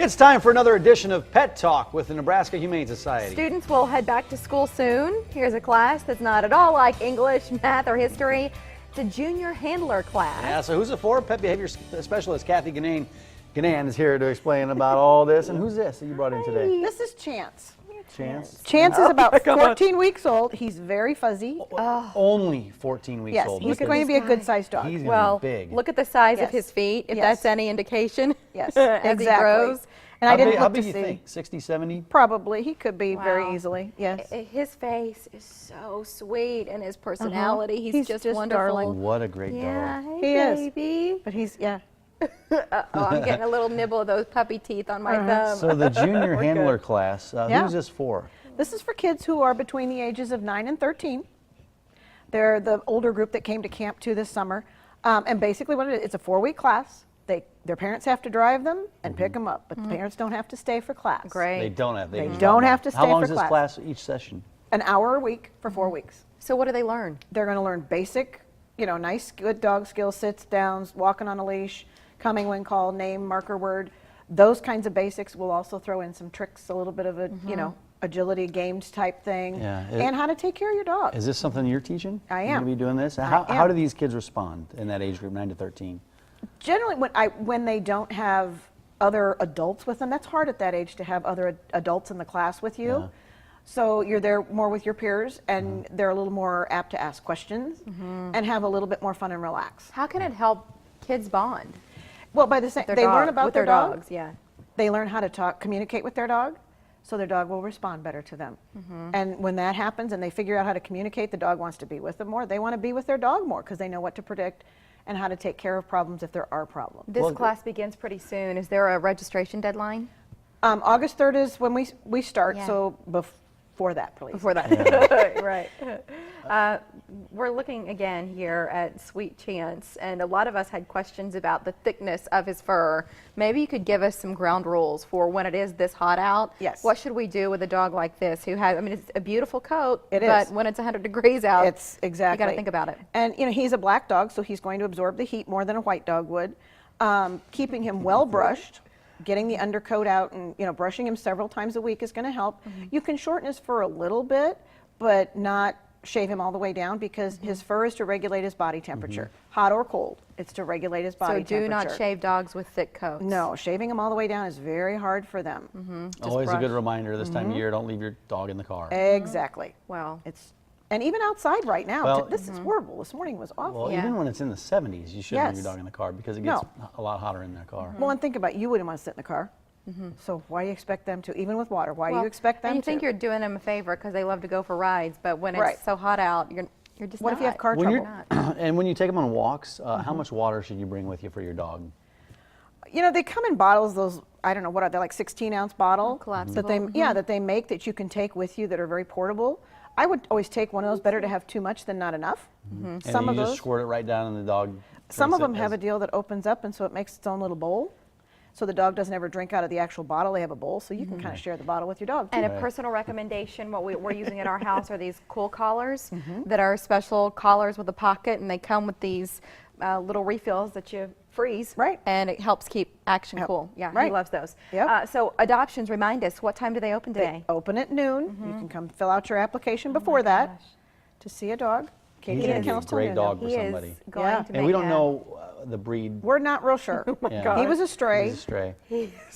It's time for another edition of Pet Talk with the Nebraska Humane Society. Students will head back to school soon. Here's a class that's not at all like English, math, or history. It's a junior handler class. Yeah, so who's it for? Pet behavior specialist Cathy Guinane is here to explain about all this. And who's this that you brought in today? This is Chance. Chance? Chance is about Come on. 14 weeks old. He's very fuzzy. Only 14 weeks Yes, old. he's Look at going to this. be a good-sized dog. He's gonna Well, be big. look at the size of Yes. his feet, if Yes. that's any indication. Yes, as exactly. he grows. And I didn't how look big to you see. think? 60, 70? Probably. He could be Wow. very easily. Yes. His face is so sweet, and his personality, he's just wonderful. darling. What a great Yeah, dog. hey, He is. baby. But he's, yeah. Oh, I'm getting a little nibble of those puppy teeth on my thumb. So the junior We're handler good. class, Yeah. who's this for? This is for kids who are between the ages of 9 and 13. They're the older group that came to Camp 2 this summer. And basically what it's a 4-week class. Their parents have to drive them and pick them up, but the parents don't have to stay for class. Great. They don't have. They just don't drop have them. to How stay long for is this class. class each session? An hour a week for 4 weeks. So what do they learn? They're going to learn basic, nice, good dog skills, sits, downs, walking on a leash, coming when called, name, marker word, those kinds of basics. We'll also throw in some tricks, a little bit of a, agility games type thing, Yeah, and how to take care of your dog. Is this something you're teaching? I You're am. going to be doing this? I How am. do these kids respond in that age group, 9 to 13? Generally, when they don't have other adults with them, that's hard at that age to have other adults in the class with you. Yeah. So you're there more with your peers, and they're a little more apt to ask questions and have a little bit more fun and relax. How can it help kids bond? Well, by the same, Their they dog- learn about with their dog. dogs, yeah. They learn how to communicate with their dog, so their dog will respond better to them. And when that happens and they figure out how to communicate, the dog wants to be with them more. They want to be with their dog more because they know what to predict and how to take care of problems if there are problems. This Well, class begins pretty soon. Is there a registration deadline? August 3rd is when we start, Yeah. so before that, please. Before that. Right. We're looking again here at Sweet Chance, and a lot of us had questions about the thickness of his fur. Maybe you could give us some ground rules for when it is this hot out. Yes. What should we do with a dog like this who has, it's a beautiful coat, It but is. when it's 100 degrees out, It's exactly. you got to think about it. And he's a black dog, so he's going to absorb the heat more than a white dog would. Keeping him well brushed, getting the undercoat out, and brushing him several times a week is going to help. You can shorten his fur a little bit, but not shave him all the way down because his fur is to regulate his body temperature, hot or cold. It's to regulate his body So temperature. do not shave dogs with thick coats. No, shaving them all the way down is very hard for them. Always a brush. good reminder this time of year, don't leave your dog in the car. Exactly. Well, And even outside right now, Well- this is horrible. This morning was awful. Well, Yeah. even when it's in the 70s, you shouldn't leave Yes. your dog in the car because it gets No. a lot hotter in that car. Well, and think about it, you wouldn't want to sit in the car. So why do you expect them to? Even with water, why do you expect them and you to? think you're doing them a favor because they love to go for rides, but when Right. it's so hot out, you're just What not. if you have car When trouble? you're, and when you take them on walks, how much water should you bring with you for your dog? They come in bottles, those, I don't know, what are they, like 16-ounce bottle? collapsible. That they make that you can take with you that are very portable. I would always take one of those. Better to have too much than not enough. And Some then of you those. just squirt it right down and the dog Some of drinks them it have a as- deal that opens up, and so it makes its own little bowl. So the dog doesn't ever drink out of the actual bottle. They have a bowl, so you can kind of share the bottle with your dog, too. And a Right. personal recommendation, what we're using at our house are these cool collars that are special collars with a pocket, and they come with these little refills that you freeze. Right. And it helps keep action cool. Yeah, he Right. loves those. Yep. So adoptions, remind us, what time do they open They today? open at noon. You can come fill out your application before that to see a dog. He's Katie gonna and be a Kennels till great noon. dog for He somebody. is going Yeah. to And make we don't a- know the breed. We're not real sure. Yeah. He was a stray, He's a stray.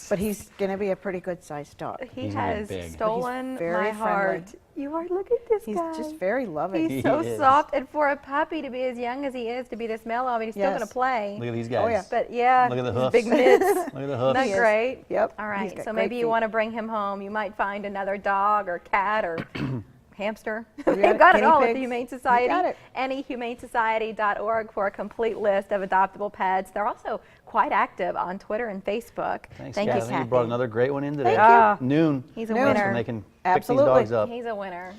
but he's going to be a pretty good sized dog. He He's gonna be has big. But he's stolen very my heart. friendly. You are, look at this He's guy. just very loving. He's He so is. soft, and for a puppy to be as young as he is, to be this mellow, he's still Yes. going to play. Look at these guys. Oh, yeah. But yeah, Look at the his hoofs. big mitts. Look at the hoofs. Isn't that great? Yep. All He's right, got so great maybe you feet. want to bring him home. You might find another dog or cat or hamster. got They've it. got it Guinea all at pigs. the Humane You Society. got it. Anyhumanesociety.org for a complete list of adoptable pets. They're also quite active on Twitter and Facebook. Thanks, Thank Kathy. you, Kathy. You brought another great one in today. Thank you. Noon. He's a Noon. That's winner. when they can pick Absolutely. these dogs up. He's a winner.